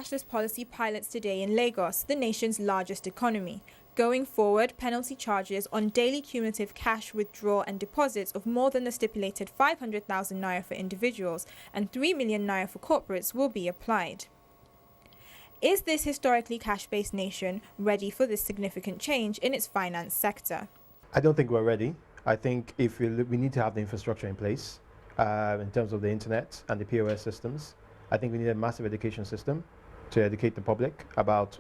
cashless policy pilots today in Lagos, the nation's largest economy. Going forward, penalty charges on daily cumulative cash withdrawal and deposits of more than the stipulated 500,000 naira for individuals and 3 million naira for corporates will be applied. Is this historically cash-based nation ready for this significant change in its finance sector? I don't think we're ready. I think we need to have the infrastructure in place in terms of the internet and the POS systems. I think we need a massive education system to educate the public about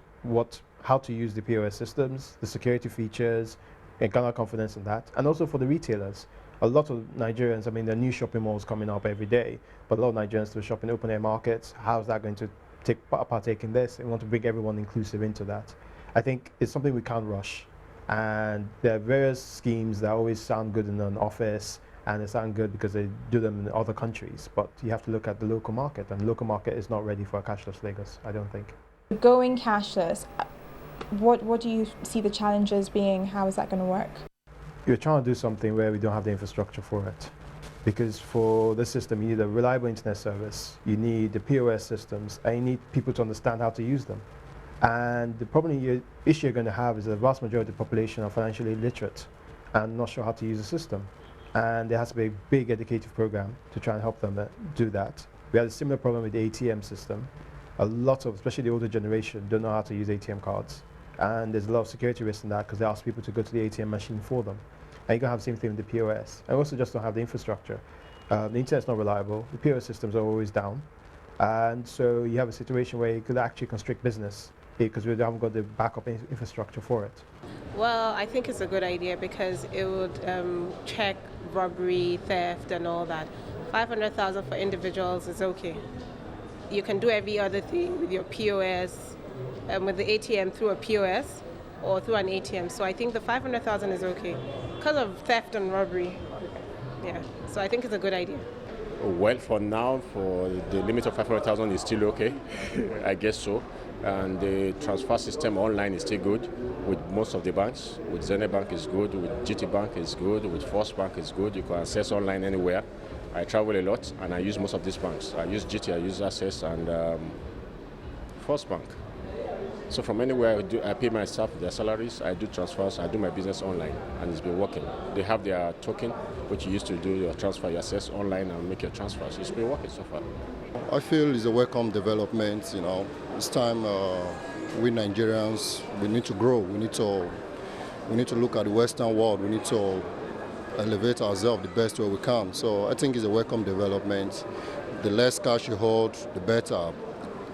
how to use the POS systems, the security features, and garner confidence in that. And also for the retailers. A lot of Nigerians, there are new shopping malls coming up every day, but a lot of Nigerians still shop in open air markets. How's that going to partake in this? We want to bring everyone inclusive into that. I think it's something we can't rush. And there are various schemes that always sound good in an office, and they sound good because they do them in other countries. But you have to look at the local market, and the local market is not ready for a cashless Lagos, I don't think. Going cashless, what do you see the challenges being? How is that going to work? You're trying to do something where we don't have the infrastructure for it. Because for this system, you need a reliable internet service, you need the POS systems, and you need people to understand how to use them. And the issue you're going to have is that the vast majority of the population are financially illiterate and not sure how to use the system. And there has to be a big educative program to try and help them do that. We had a similar problem with the ATM system. A lot of, especially the older generation, don't know how to use ATM cards. And there's a lot of security risk in that because they ask people to go to the ATM machine for them. And you're going to have the same thing with the POS. And also just don't have the infrastructure. The internet's not reliable. The POS systems are always down. And so you have a situation where you could actually constrict business because we haven't got the backup infrastructure for it. Well, I think it's a good idea because it would check robbery, theft, and all that. 500,000 for individuals is okay. You can do every other thing with your POS, with the ATM through a POS or through an ATM. So I think the 500,000 is okay because of theft and robbery. Yeah, so I think it's a good idea. Well, for now, for the limit of 500,000 is still okay. I guess so. And the transfer system online is still good with most of the banks. With Zenith Bank is good, with GT Bank is good, with First Bank is good. You can access online anywhere. I travel a lot and I use most of these banks. I use GT, I use Access and First Bank. So from anywhere I pay my staff their salaries, I do transfers, I do my business online, and it's been working. They have their token, which you used to do your transfer, you access online and make your transfers. It's been working so far. I feel it's a welcome development. It's time we Nigerians, we need to grow. We need to look at the Western world. We need to elevate ourselves the best way we can. So I think it's a welcome development. The less cash you hold, the better.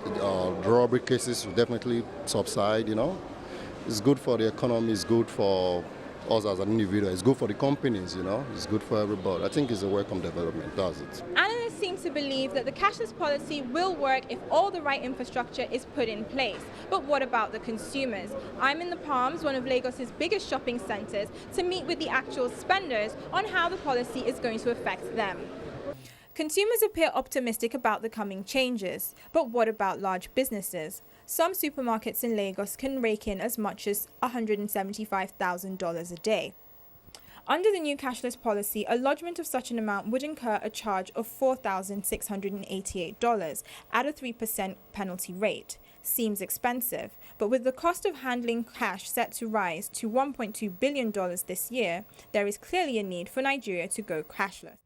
The robbery cases will definitely subside. It's good for the economy. It's good for us as an individual. It's good for the companies. It's good for everybody. I think it's a welcome development. That's it. Analysts seem to believe that the cashless policy will work if all the right infrastructure is put in place. But what about the consumers? I'm in the Palms, one of Lagos's biggest shopping centres, to meet with the actual spenders on how the policy is going to affect them. Consumers appear optimistic about the coming changes, but what about large businesses? Some supermarkets in Lagos can rake in as much as $175,000 a day. Under the new cashless policy, a lodgement of such an amount would incur a charge of $4,688 at a 3% penalty rate. Seems expensive, but with the cost of handling cash set to rise to $1.2 billion this year, there is clearly a need for Nigeria to go cashless.